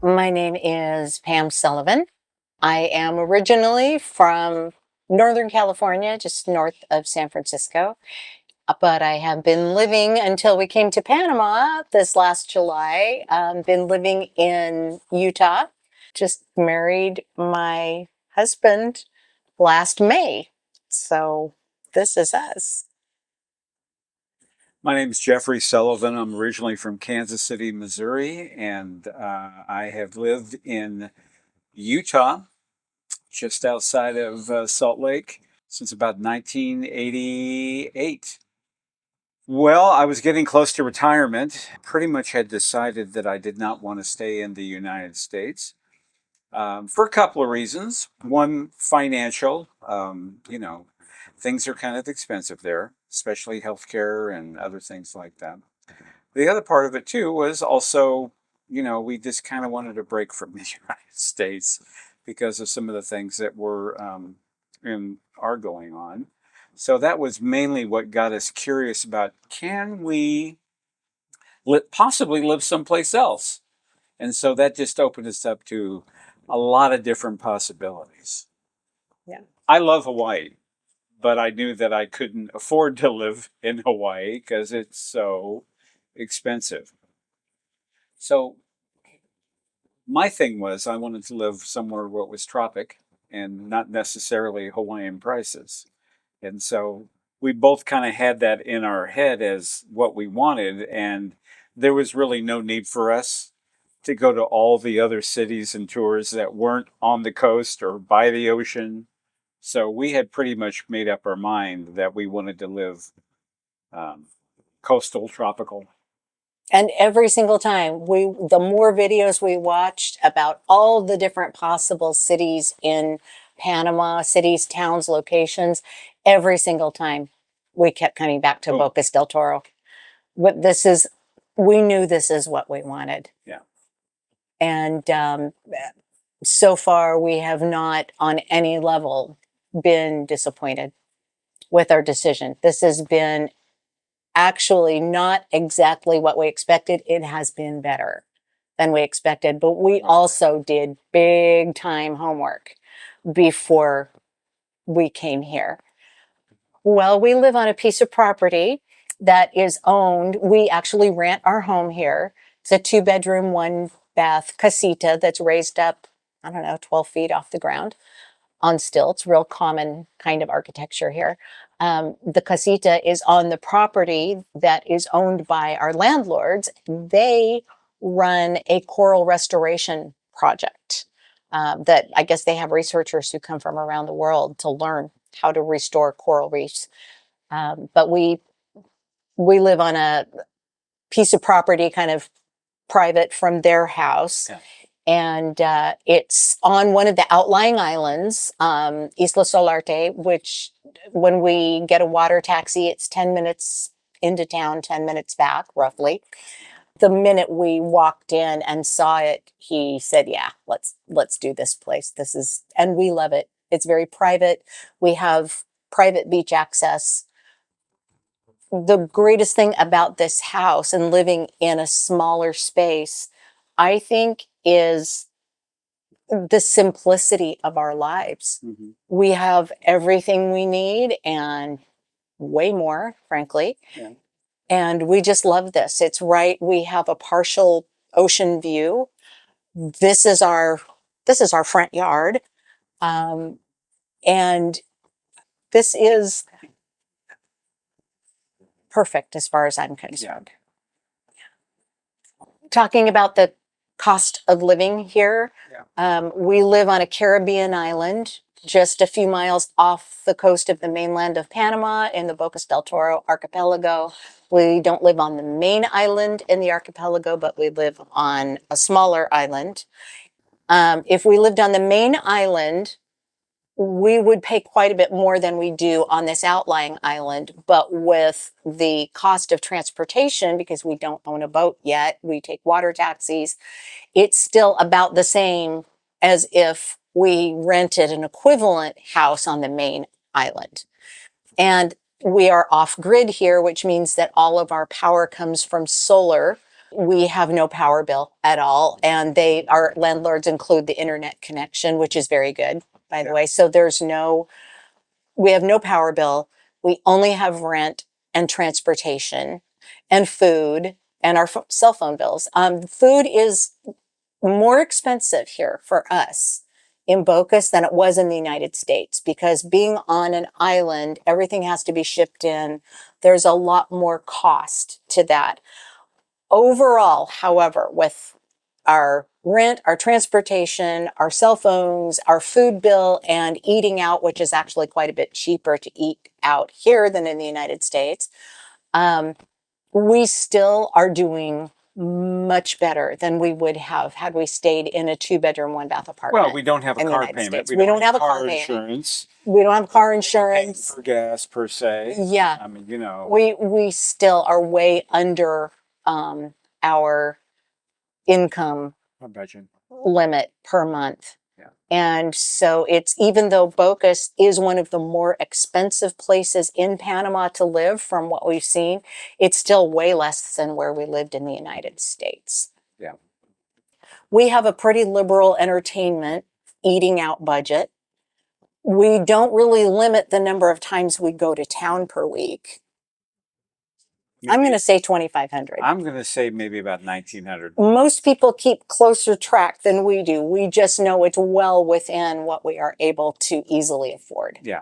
My name is Pam Sullivan. I am originally from Northern California, just north of San Francisco, but I have been living until we came to Panama this last July. Been living in Utah. Just married my husband last May. So this is us. My name is Jeffrey Sullivan. I'm originally from Kansas City, Missouri, and I have lived in Utah, just outside of Salt Lake, since about 1988. Well, I was getting close to retirement. Pretty much had decided that I did not want to stay in the United States for a couple of reasons. One, financial. Things are kind of expensive there, especially healthcare and other things like that. The other part of it too was also, we just kind of wanted a break from the United States because of some of the things that were are going on. So that was mainly what got us curious about, can we possibly live someplace else? And so that just opened us up to a lot of different possibilities. Yeah. I love Hawaii, but I knew that I couldn't afford to live in Hawaii because it's so expensive. So my thing was I wanted to live somewhere where it was tropic and not necessarily Hawaiian prices. And so we both kind of had that in our head as what we wanted. And there was really no need for us to go to all the other cities and tours that weren't on the coast or by the ocean. So we had pretty much made up our mind that we wanted to live um, coastal, tropical. And every single time the more videos we watched about all the different possible cities in Panama, cities, towns, locations, every single time we kept coming back to Boom. Bocas del Toro. What this is, we knew this is what we wanted. Yeah. And so far we have not on any level been disappointed with our decision. This has been actually not exactly what we expected. It has been better than we expected, but we also did big time homework before we came here. Well, we live on a piece of property that is owned. We actually rent our home here. It's a 2-bedroom, 1-bath casita that's raised up, I don't know, 12 feet off the ground on stilts, real common kind of architecture here. The casita is on the property that is owned by our landlords. They run a coral restoration project that I guess they have researchers who come from around the world to learn how to restore coral reefs. But we live on a piece of property kind of private from their house. Yeah. And it's on one of the outlying islands, Isla Solarte, which when we get a water taxi, it's 10 minutes into town, 10 minutes back, roughly. The minute we walked in and saw it, he said, yeah, let's do this place. This is, and we love it. It's very private. We have private beach access. The greatest thing about this house and living in a smaller space, I think, is the simplicity of our lives. Mm-hmm. We have everything we need and way more, frankly. Yeah. And we just love this. It's right. We have a partial ocean view. This is our front yard. And this is perfect as far as I'm concerned. Talking about the cost of living here, we live on a Caribbean island just a few miles off the coast of the mainland of Panama in the Bocas del Toro archipelago. We don't live on the main island in the archipelago, but we live on a smaller island. If we lived on the main island, we would pay quite a bit more than we do on this outlying island, but with the cost of transportation, because we don't own a boat yet, we take water taxis, it's still about the same as if we rented an equivalent house on the main island. And we are off grid here, which means that all of our power comes from solar, We have no power bill at all, and our landlords include the internet connection, which is very good, by the way. So we have no power bill. We only have rent and transportation and food and our cell phone bills. Food is more expensive here for us in Bocas than it was in the United States, because being on an island, everything has to be shipped in. There's a lot more cost to that. Overall, however, with our rent, our transportation, our cell phones, our food bill, and eating out, which is actually quite a bit cheaper to eat out here than in the United States, we still are doing much better than we would have had we stayed in a 2-bedroom, 1-bath apartment. Well, we don't have a in the car United payment. States. We don't have a car payment. insurance. We don't have car Paying insurance. for gas per se. Yeah. I mean, you know. We still are way under our income Budget. limit per month. Yeah. And so it's, even though Bocas is one of the more expensive places in Panama to live from what we've seen, it's still way less than where we lived in the United States. Yeah. We have a pretty liberal entertainment eating out budget. We don't really limit the number of times we go to town per week. I'm going to say 2,500. I'm going to say maybe about 1,900. Most people keep closer track than we do. We just know it's well within what we are able to easily afford. Yeah.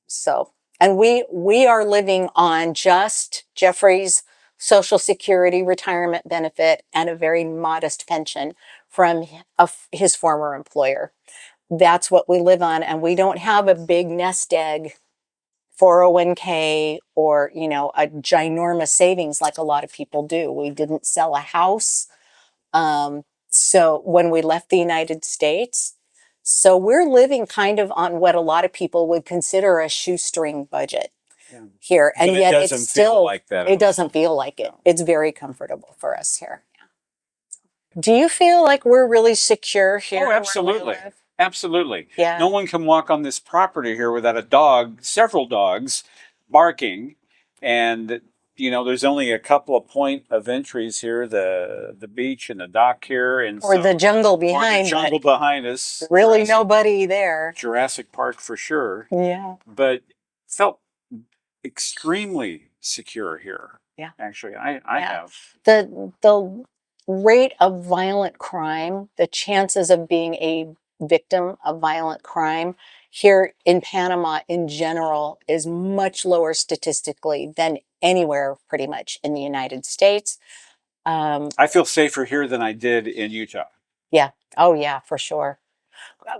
So, and we are living on just Jeffrey's Social Security retirement benefit and a very modest pension from his former employer. That's what we live on, and we don't have a big nest egg 401k or, a ginormous savings like a lot of people do. We didn't sell a house. So when we left the United States, so we're living kind of on what a lot of people would consider a shoestring budget here. And but yet it doesn't it's still, feel like that. It doesn't feel like it. It's very comfortable for us here. Do you feel like we're really secure here? Oh, absolutely. Absolutely. Yeah. No one can walk on this property here without a dog, several dogs, barking. And, there's only a couple of point of entries here, the beach and the dock here. And or the jungle behind. Or the jungle behind us. Really nobody there. Jurassic Park for sure. Yeah. But felt extremely secure here. Yeah. Actually, I have. The rate of violent crime, the chances of being a victim of violent crime here in Panama in general is much lower statistically than anywhere pretty much in the United States. I feel safer here than I did in Utah. Yeah. Oh yeah, for sure.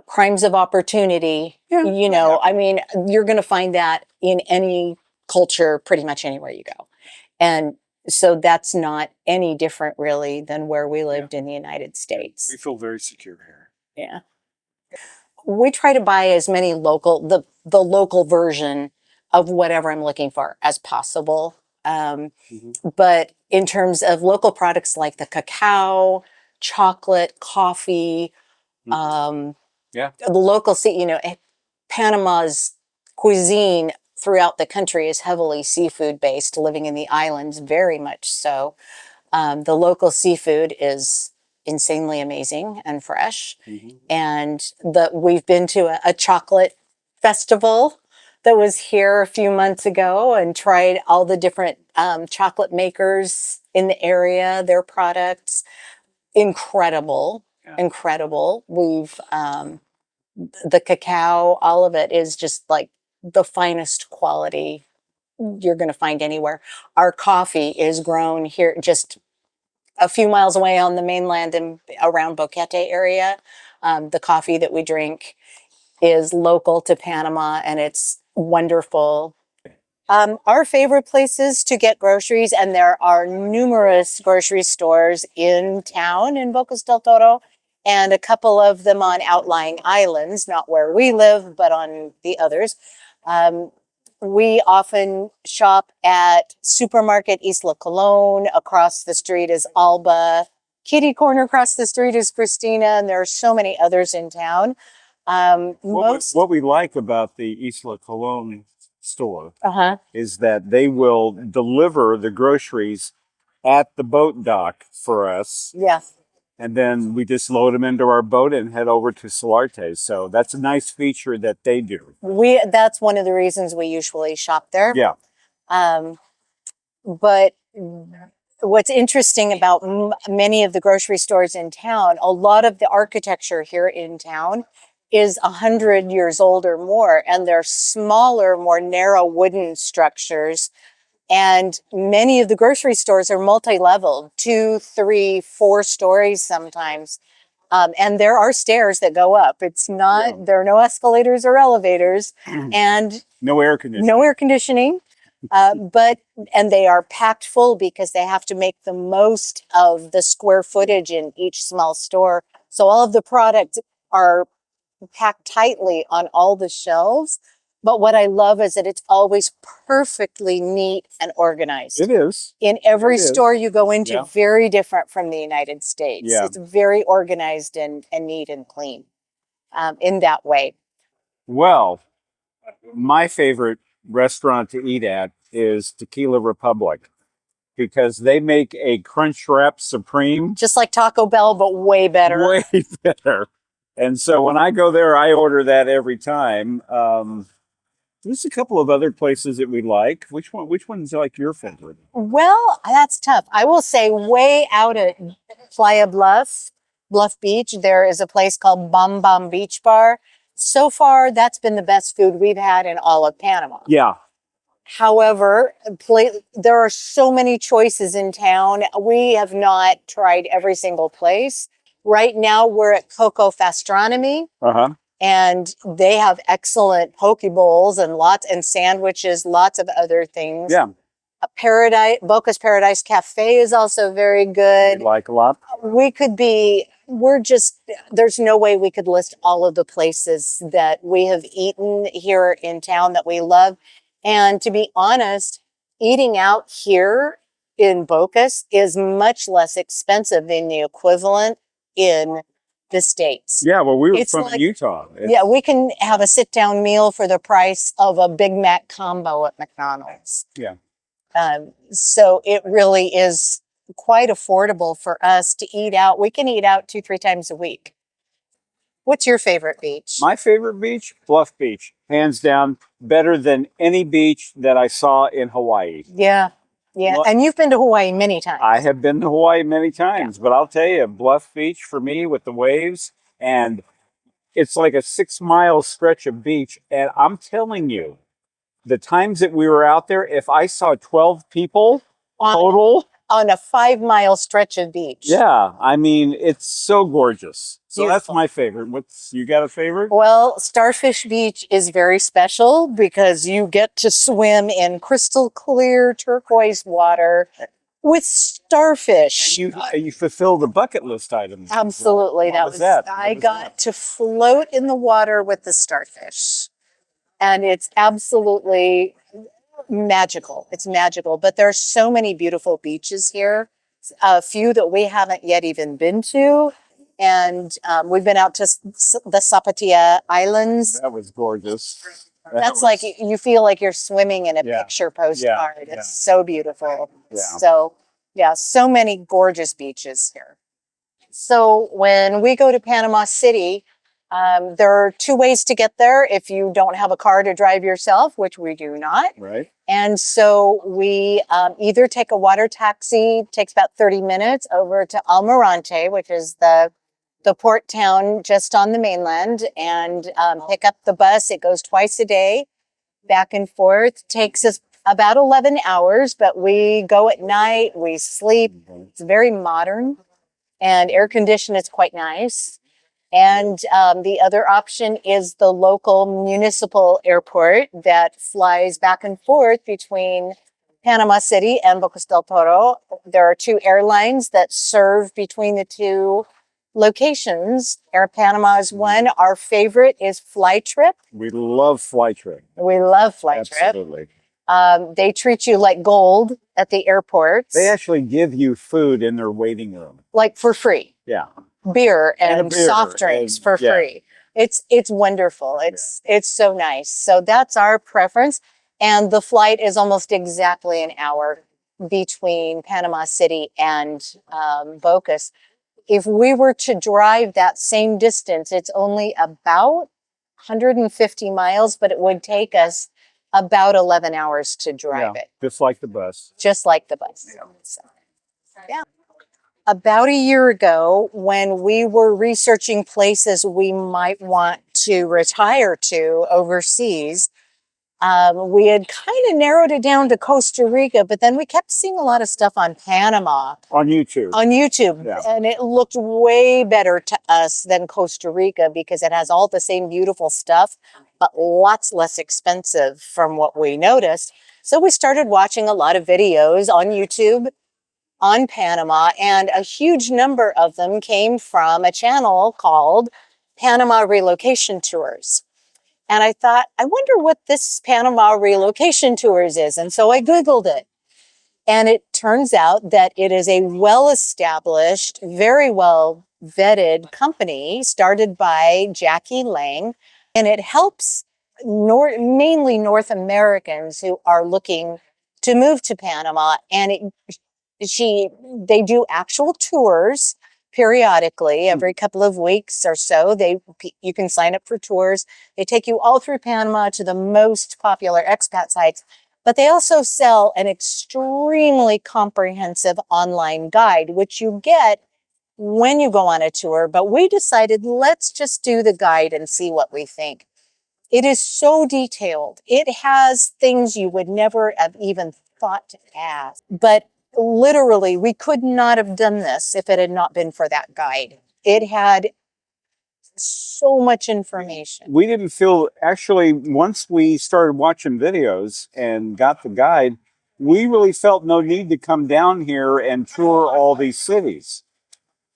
Crimes of opportunity, I mean, you're going to find that in any culture pretty much anywhere you go. And so that's not any different really than where we lived in the United States. We feel very secure here. Yeah. We try to buy as many the local version of whatever I'm looking for as possible. But in terms of local products like the cacao, chocolate, coffee, the local, Panama's cuisine throughout the country is heavily seafood based, living in the islands, very much so. The local seafood is insanely amazing and fresh. And we've been to a chocolate festival that was here a few months ago and tried all the different chocolate makers in the area, their products. Incredible. We've the cacao, all of it is just like the finest quality you're going to find anywhere. Our coffee is grown here just a few miles away on the mainland and around Boquete area. The coffee that we drink is local to Panama and it's wonderful. Our favorite places to get groceries, and there are numerous grocery stores in town in Bocas del Toro, and a couple of them on outlying islands, not where we live, but on the others. We often shop at Supermarket Isla Colón. Across the street is Alba. Kitty corner across the street is Christina, and there are so many others in town. What we like about the Isla Colón store is that they will deliver the groceries at the boat dock for us. Yeah. And then we just load them into our boat and head over to Solarte. So that's a nice feature that they do. That's one of the reasons we usually shop there. Yeah. But what's interesting about many of the grocery stores in town, a lot of the architecture here in town is 100 years old or more, and they're smaller, more narrow wooden structures. And many of the grocery stores are multi-level, 2, 3, 4 stories sometimes. And there are stairs that go up. It's not, there are no escalators or elevators, and No air conditioning. no air conditioning. And they are packed full because they have to make the most of the square footage in each small store. So all of the products are packed tightly on all the shelves. But what I love is that it's always perfectly neat and organized. It is. In every It is. store you go into, Yeah. very different from the United States. Yeah. It's very organized and neat and clean in that way. Well, my favorite restaurant to eat at is Tequila Republic because they make a Crunch Wrap Supreme. Just like Taco Bell, but way better. Way better. And so when I go there, I order that every time. There's a couple of other places that we like. Which one's like your favorite? Well, that's tough. I will say way out at Playa Bluff Beach, there is a place called Bam Bam Beach Bar. So far, that's been the best food we've had in all of Panama. Yeah. However, there are so many choices in town. We have not tried every single place. Right now, we're at Coco Fastronomy. Uh-huh. And they have excellent poke bowls and sandwiches, lots of other things. Yeah. Bocas Paradise Cafe is also very good. We like a lot. There's no way we could list all of the places that we have eaten here in town that we love. And to be honest, eating out here in Bocas is much less expensive than the equivalent in the States. Yeah, well, we were It's from like- Utah. Yeah, we can have a sit-down meal for the price of a Big Mac combo at McDonald's. Yeah. So it really is quite affordable for us to eat out. We can eat out 2-3 times a week. What's your favorite beach? My favorite beach, Bluff Beach. Hands down, better than any beach that I saw in Hawaii. Yeah. Well, And you've been to Hawaii many times. I have been to Hawaii many times, but I'll tell you, Bluff Beach for me with the waves, and it's like a 6-mile stretch of beach. And I'm telling you, the times that we were out there, if I saw 12 people total on a 5-mile stretch of beach. Yeah, I mean, it's so gorgeous. So Beautiful. that's my favorite. You got a favorite? Well, Starfish Beach is very special because you get to swim in crystal clear turquoise water with starfish. And you fulfill the bucket list items. Absolutely. What was that? I got to float in the water with the starfish. And it's absolutely magical. It's magical. But there are so many beautiful beaches here, a few that we haven't yet even been to. And we've been out to the Zapatia Islands. That was gorgeous. That's like, you feel like you're swimming in a picture postcard. Yeah. It's so beautiful. Yeah. So, so many gorgeous beaches here. So when we go to Panama City, there are 2 ways to get there if you don't have a car to drive yourself, which we do not. Right. And so we either take a water taxi, takes about 30 minutes, over to Almirante, which is the port town just on the mainland, and pick up the bus. It goes twice a day, back and forth. Takes us about 11 hours, but we go at night, we sleep. It's very modern and air conditioned. It's quite nice. And the other option is the local municipal airport that flies back and forth between Panama City and Bocas del Toro. There are 2 airlines that serve between the 2 locations. Air Panama is one. Our favorite is Flytrip. We love Flytrip. We love Flytrip. Absolutely. They treat you like gold at the airports. They actually give you food in their waiting room. Like for free. Yeah. Beer and And a beer soft drinks and- for yeah. free. It's wonderful. It's so nice. So that's our preference. And the flight is almost exactly an hour between Panama City and Bocas. If we were to drive that same distance, it's only about 150 miles, but it would take us about 11 hours to drive it. Just like the bus. Just like the bus. So, yeah. About a year ago, when we were researching places we might want to retire to overseas, we had kind of narrowed it down to Costa Rica, but then we kept seeing a lot of stuff on Panama. On YouTube. On YouTube. Yeah. And it looked way better to us than Costa Rica because it has all the same beautiful stuff, but lots less expensive from what we noticed. So we started watching a lot of videos on YouTube on Panama, and a huge number of them came from a channel called Panama Relocation Tours. And I thought, I wonder what this Panama Relocation Tours is. And so I Googled it. And it turns out that it is a well-established, very well-vetted company started by Jackie Lang. And it helps mainly North Americans who are looking to move to Panama. And they do actual tours periodically, every couple of weeks or so. You can sign up for tours. They take you all through Panama to the most popular expat sites, but they also sell an extremely comprehensive online guide, which you get when you go on a tour. But we decided, let's just do the guide and see what we think. It is so detailed. It has things you would never have even thought to ask, but literally, we could not have done this if it had not been for that guide. It had so much information. We didn't feel, actually, once we started watching videos and got the guide, we really felt no need to come down here and tour all these cities.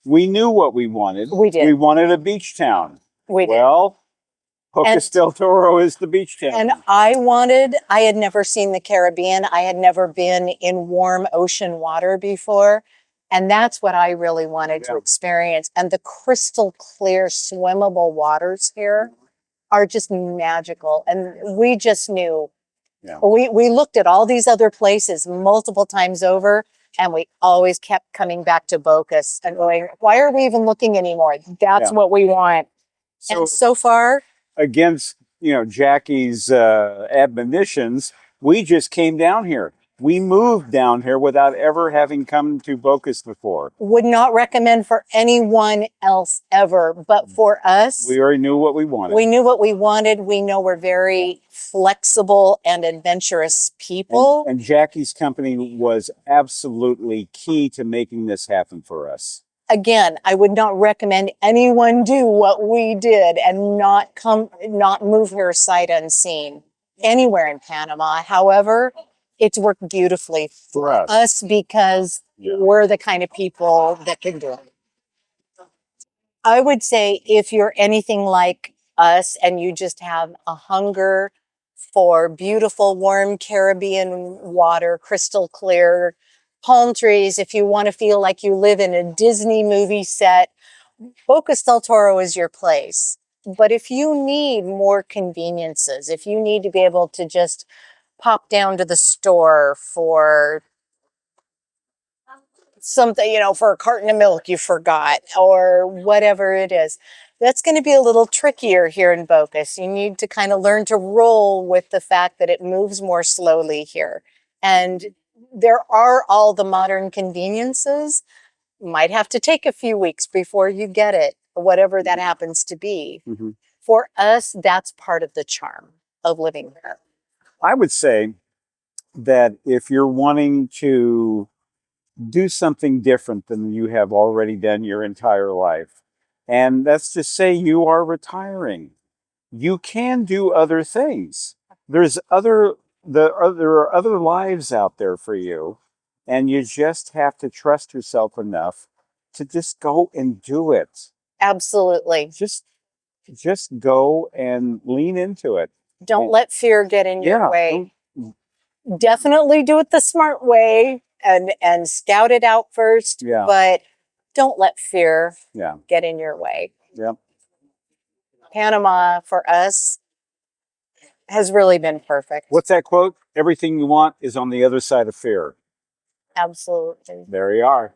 We knew what we wanted. We did. We wanted a beach town. We did. Well, Bocas del Toro is the beach town. And I had never seen the Caribbean. I had never been in warm ocean water before. And that's what I really wanted to experience. And the crystal clear swimmable waters here are just magical. And we just knew. Yeah. We looked at all these other places multiple times over, and we always kept coming back to Bocas and going, why are we even looking anymore? That's what we want. And so far, against Jackie's admonitions, we just came down here. We moved down here without ever having come to Bocas before. Would not recommend for anyone else ever, but for us, we already knew what we wanted. We knew what we wanted. We know we're very flexible and adventurous people. And Jackie's company was absolutely key to making this happen for us. Again, I would not recommend anyone do what we did and not move here sight unseen anywhere in Panama. However, it's worked beautifully for us because we're the kind of people that can do it. I would say if you're anything like us and you just have a hunger for beautiful, warm Caribbean water, crystal clear, palm trees, if you want to feel like you live in a Disney movie set, Bocas del Toro is your place. But if you need more conveniences, if you need to be able to just pop down to the store for something, for a carton of milk you forgot or whatever it is, that's going to be a little trickier here in Bocas. You need to kind of learn to roll with the fact that it moves more slowly here. And there are all the modern conveniences. Might have to take a few weeks before you get it, whatever that happens to be. Mm-hmm. For us, that's part of the charm of living there. I would say that if you're wanting to do something different than you have already done your entire life, and let's just say you are retiring, you can do other things. There are other lives out there for you, and you just have to trust yourself enough to just go and do it. Absolutely. Just go and lean into it. Don't let fear get in your way. Definitely do it the smart way and scout it out first, but don't let fear get in your way. Yeah. Panama for us has really been perfect. What's that quote? Everything you want is on the other side of fear. Absolutely. There you are.